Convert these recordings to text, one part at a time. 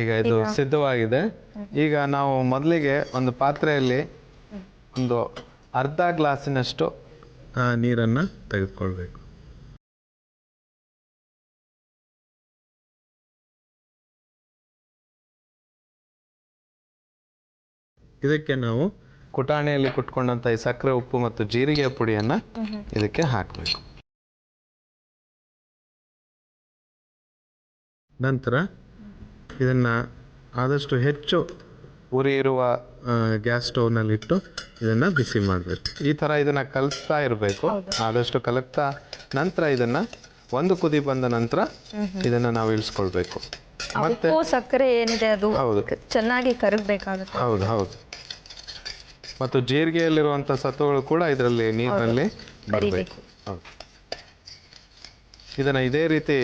ಈಗ ಇದು ಸಿದ್ಧವಾಗಿದೆ. ಈಗ ನಾವು ಮೊದಲಿಗೆ ಒಂದು ಪಾತ್ರೆಯಲ್ಲಿ ಒಂದು ಅರ್ಧ ಗ್ಲಾಸಿನಷ್ಟು ನೀರನ್ನು ತೆಗೆದುಕೊಳ್ಬೇಕು. ಇದಕ್ಕೆ ನಾವು ಕುಟಾಣಿಯಲ್ಲಿ ಕುಟ್ಕೊಂಡಂಥ ಈ ಸಕ್ಕರೆ, ಉಪ್ಪು ಮತ್ತು ಜೀರಿಗೆ ಪುಡಿಯನ್ನು ಇದಕ್ಕೆ ಹಾಕಬೇಕು. ನಂತರ ಇದನ್ನು ಆದಷ್ಟು ಹೆಚ್ಚು ಉರಿ ಇರುವ ಗ್ಯಾಸ್ ಸ್ಟವ್ನಲ್ಲಿಟ್ಟು ಇದನ್ನು ಬಿಸಿ ಮಾಡಬೇಕು. ಈ ಥರ ಇದನ್ನು ಕಲಿಸ್ತಾ ಇರಬೇಕು. ಆದಷ್ಟು ಕಲಕ್ತಾ ನಂತರ ಇದನ್ನು ಒಂದು ಕುದಿ ಬಂದ ನಂತರ ಇದನ್ನು ನಾವು ಇಳಿಸ್ಕೊಳ್ಬೇಕು. ಮತ್ತೆ ಸಕ್ಕರೆ ಏನಿದೆ ಅದು ಚೆನ್ನಾಗಿ ಕರಗಬೇಕಾಗುತ್ತೆ. ಹೌದು ಹೌದು. ಮತ್ತು ಜೀರಿಗೆಯಲ್ಲಿರುವಂಥ ಸತ್ವಗಳು ಕೂಡ ಇದರಲ್ಲಿ ನೀರಿನಲ್ಲಿ ಬರಬೇಕು. ಹೌದು. ಇದನ್ನು ಇದೇ ರೀತಿ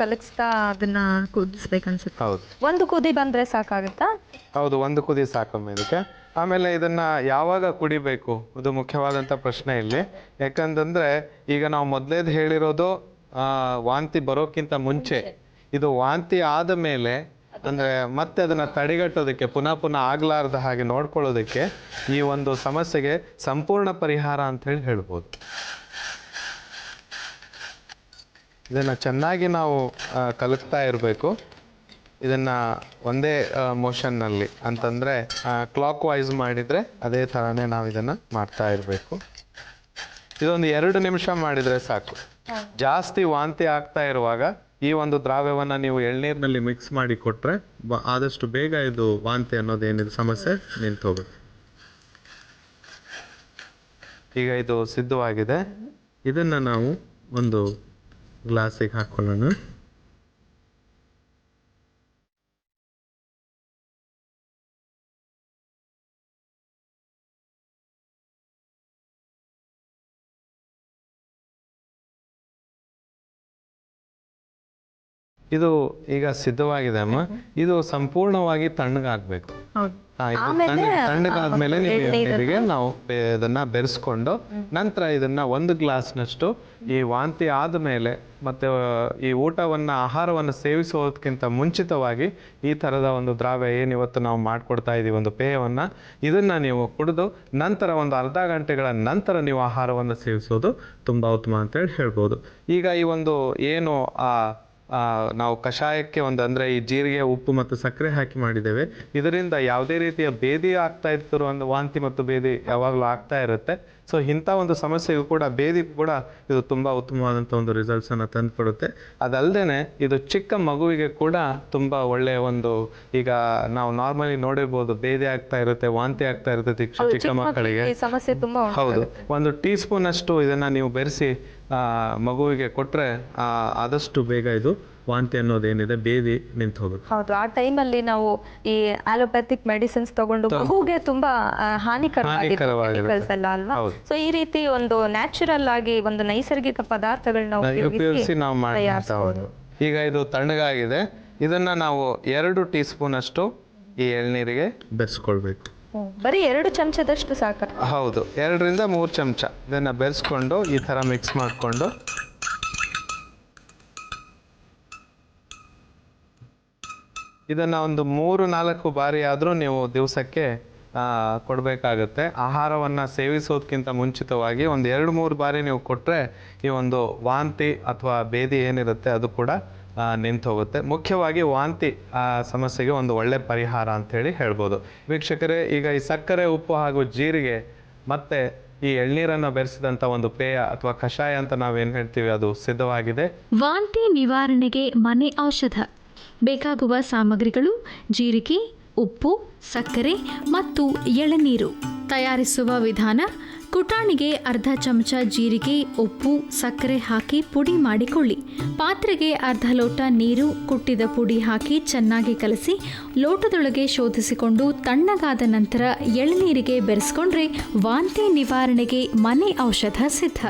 ಕಲಗಿಸ್ತಾ ಅದನ್ನ ಕುದಿಸ್ಬೇಕನ್ಸುತ್ತೆ. ಹೌದು. ಒಂದು ಕುದಿ ಬಂದ್ರೆ ಸಾಕಾಗುತ್ತಾ? ಹೌದು, ಒಂದು ಕುದಿ ಸಾಕಮ್ಮ ಇದಕ್ಕೆ. ಆಮೇಲೆ ಇದನ್ನ ಯಾವಾಗ ಕುಡಿಬೇಕು ಅದು ಮುಖ್ಯವಾದಂಥ ಪ್ರಶ್ನೆ ಇಲ್ಲಿ. ಯಾಕಂತಂದ್ರೆ ಈಗ ನಾವು ಮೊದಲೇದು ಹೇಳಿರೋದು ವಾಂತಿ ಬರೋಕ್ಕಿಂತ ಮುಂಚೆ. ಇದು ವಾಂತಿ ಆದ ಮೇಲೆ ಅಂದರೆ ಮತ್ತೆ ಅದನ್ನು ತಡೆಗಟ್ಟೋದಕ್ಕೆ ಪುನಃ ಆಗಲಾರ್ದ ಹಾಗೆ ನೋಡ್ಕೊಳ್ಳೋದಕ್ಕೆ ಈ ಒಂದು ಸಮಸ್ಯೆಗೆ ಸಂಪೂರ್ಣ ಪರಿಹಾರ ಅಂಥೇಳಿ ಹೇಳ್ಬೋದು. ಇದನ್ನು ಚೆನ್ನಾಗಿ ನಾವು ಕಲಕ್ತಾ ಇರಬೇಕು. ಇದನ್ನು ಒಂದೇ ಮೋಷನ್ನಲ್ಲಿ ಅಂತಂದರೆ ಕ್ಲಾಕ್ ವೈಸ್ ಮಾಡಿದರೆ ಅದೇ ಥರನೇ ನಾವು ಇದನ್ನು ಮಾಡ್ತಾ ಇರಬೇಕು. ಇದೊಂದು 2 ನಿಮಿಷ ಮಾಡಿದರೆ ಸಾಕು. ಜಾಸ್ತಿ ವಾಂತಿ ಆಗ್ತಾ ಇರುವಾಗ ಈ ಒಂದು ದ್ರಾವ್ಯವನ್ನು ನೀವು ಎಳ್ನೀರಿನಲ್ಲಿ ಮಿಕ್ಸ್ ಮಾಡಿ ಕೊಟ್ಟರೆ ಆದಷ್ಟು ಬೇಗ ಇದು ವಾಂತಿ ಅನ್ನೋದೇನಿದೆ ಸಮಸ್ಯೆ ನಿಂತು ಹೋಗುತ್ತೆ. ಈಗ ಇದು ಸಿದ್ಧವಾಗಿದೆ. ಇದನ್ನು ನಾವು ಒಂದು ಗ್ಲಾಸಿಗೆ ಹಾಕೊಳ್ಳೋಣ. ಇದು ಈಗ ಸಿದ್ಧವಾಗಿದೆ ಅಮ್ಮ. ಇದು ಸಂಪೂರ್ಣವಾಗಿ ತಣ್ಣಗಾಗಬೇಕು. ತಣ್ಣಗಾದ್ಮೇಲೆ ನೀರಿಗೆ ನಾವು ಇದನ್ನ ಬೆರೆಸ್ಕೊಂಡು ನಂತರ ಇದನ್ನ 1 ಗ್ಲಾಸ್ನಷ್ಟು ಈ ವಾಂತಿ ಆದಮೇಲೆ ಮತ್ತೆ ಈ ಆಹಾರವನ್ನು ಸೇವಿಸೋದಕ್ಕಿಂತ ಮುಂಚಿತವಾಗಿ ಈ ಥರದ ಒಂದು ದ್ರಾವ್ಯ ಏನಿವತ್ತು ನಾವು ಮಾಡಿಕೊಡ್ತಾ ಇದ್ದೀವಿ, ಒಂದು ಪೇಯವನ್ನು, ಇದನ್ನು ನೀವು ಕುಡಿದು ನಂತರ ಒಂದು ಅರ್ಧ ಗಂಟೆಗಳ ನಂತರ ನೀವು ಆಹಾರವನ್ನು ಸೇವಿಸೋದು ತುಂಬ ಉತ್ತಮ ಅಂತೇಳಿ ಹೇಳ್ಬೋದು. ಈಗ ಈ ಒಂದು ಏನು ನಾವು ಕಷಾಯಕ್ಕೆ ಅಂದರೆ ಈ ಜೀರಿಗೆ, ಉಪ್ಪು ಮತ್ತು ಸಕ್ಕರೆ ಹಾಕಿ ಮಾಡಿದ್ದೇವೆ, ಇದರಿಂದ ಯಾವುದೇ ರೀತಿಯ ಬೇದಿ ಆಗ್ತಾ ಇರ್ತಿರೋ ಒಂದು ವಾಂತಿ ಮತ್ತು ಬೇದಿ ಯಾವಾಗಲೂ ಆಗ್ತಾ ಇರುತ್ತೆ. ಸೊ ಇಂಥ ಒಂದು ಸಮಸ್ಯೆಗೂ ಕೂಡ ಬೇದಿ ಕೂಡ ಇದು ತುಂಬ ಉತ್ತಮವಾದಂಥ ಒಂದು ರಿಸಲ್ಟ್ಸನ್ನು ತಂದುಕೊಡುತ್ತೆ. ಅದಲ್ಲದೆ ಇದು ಚಿಕ್ಕ ಮಗುವಿಗೆ ಕೂಡ ತುಂಬ ಒಳ್ಳೆಯ ಒಂದು, ಈಗ ನಾವು ನಾರ್ಮಲಿ ನೋಡಿರ್ಬೋದು ಬೇದಿ ಆಗ್ತಾ ಇರುತ್ತೆ, ವಾಂತಿ ಆಗ್ತಾ ಇರುತ್ತೆ ಚಿಕ್ಕ ಮಕ್ಕಳಿಗೆ. ಹೌದು, 1 ಟೀ ಸ್ಪೂನ್ ಅಷ್ಟು ಇದನ್ನು ನೀವು ಬೆರೆಸಿ ಮಗುವಿಗೆ ಕೊಟ್ಟರೆ ಆದಷ್ಟು ಬೇಗ ಇದು ವಾಂತಿ ಅನ್ನೋದೇನಿದೆ ಬೇದಿ ನಿಂತು ಹೋಗುತ್ತೆ. ಹೌದು, ಆ ಟೈಮಲ್ಲಿ ನಾವು ಈ ಆಲೋಪ್ಯಾಥಿಕ್ ಮೆಡಿಸಿನ್ಸ್ ತಗೊಂಡು ಮಗುಗೆ ತುಂಬಾ ಹಾನಿಕರವಾಗಿರುತ್ತೆ ಅಲ್ವಾ? ಸೊ ಈ ರೀತಿ ಒಂದು ನ್ಯಾಚುರಲ್ ಆಗಿ ಒಂದು ನೈಸರ್ಗಿಕ ಪದಾರ್ಥಗಳನ್ನ ಉಪಯೋಗಿಸಿ ನಾವು ಮಾಡ್ಬೋದು. ಈಗ ಇದು ತಣ್ಣಗಾಗಿದೆ. ಇದನ್ನ ನಾವು 2 ಟೀ ಸ್ಪೂನ್ ಅಷ್ಟು ಈ ಎಳ್ನೀರಿಗೆ ಬೆರೆಸ್ಕೊಳ್ಬೇಕು. ಬರೀ 2 ಚಮಚದಷ್ಟು ಸಾಕ? ಹೌದು, 2 ರಿಂದ 3 ಚಮಚ ಇದನ್ನ ಬೆರೆಸ್ಕೊಂಡು ಈ ತರ ಮಿಕ್ಸ್ ಮಾಡಿಕೊಂಡು ಇದನ್ನ ಒಂದು 3-4 ಬಾರಿ ಆದರೂ ನೀವು ದಿವಸಕ್ಕೆ ಕೊಡಬೇಕಾಗತ್ತೆ. ಆಹಾರವನ್ನು ಸೇವಿಸೋದಕ್ಕಿಂತ ಮುಂಚಿತವಾಗಿ ಒಂದು 2-3 ಬಾರಿ ನೀವು ಕೊಟ್ಟರೆ ಈ ಒಂದು ವಾಂತಿ ಅಥವಾ ಬೇದಿ ಏನಿರುತ್ತೆ ಅದು ಕೂಡ ನಿಂತು ಹೋಗುತ್ತೆ. ಮುಖ್ಯವಾಗಿ ವಾಂತಿ ಸಮಸ್ಯೆಗೆ ಒಂದು ಒಳ್ಳೆ ಪರಿಹಾರ ಅಂಥೇಳಿ ಹೇಳ್ಬೋದು. ವೀಕ್ಷಕರೇ, ಈಗ ಈ ಸಕ್ಕರೆ, ಉಪ್ಪು ಹಾಗೂ ಜೀರಿಗೆ ಮತ್ತು ಈ ಎಳ್ನೀರನ್ನು ಬೆರೆಸಿದಂಥ ಒಂದು ಪೇಯ ಅಥವಾ ಕಷಾಯ ಅಂತ ನಾವೇನು ಹೇಳ್ತೀವಿ ಅದು ಸಿದ್ಧವಾಗಿದೆ. ವಾಂತಿ ನಿವಾರಣೆಗೆ ಮನೆ ಔಷಧ. ಬೇಕಾಗುವ ಸಾಮಗ್ರಿಗಳು: ಜೀರಿಗೆ, ಉಪ್ಪು, ಸಕ್ಕರೆ ಮತ್ತು ಎಳನೀರು. ತಯಾರಿಸುವ ವಿಧಾನ: ಕುಟಾಣಿಗೆ ಅರ್ಧ ಚಮಚ ಜೀರಿಗೆ, ಉಪ್ಪು, ಸಕ್ಕರೆ ಹಾಕಿ ಪುಡಿ ಮಾಡಿಕೊಳ್ಳಿ. ಪಾತ್ರೆಗೆ ಅರ್ಧ ಲೋಟ ನೀರು, ಕುಟ್ಟಿದ ಪುಡಿ ಹಾಕಿ ಚೆನ್ನಾಗಿ ಕಲಸಿ ಲೋಟದೊಳಗೆ ಶೋಧಿಸಿಕೊಂಡು ತಣ್ಣಗಾದ ನಂತರ ಎಳನೀರಿಗೆ ಬೆರೆಸ್ಕೊಂಡ್ರೆ ವಾಂತಿ ನಿವಾರಣೆಗೆ ಮನೆ ಔಷಧ ಸಿದ್ಧ.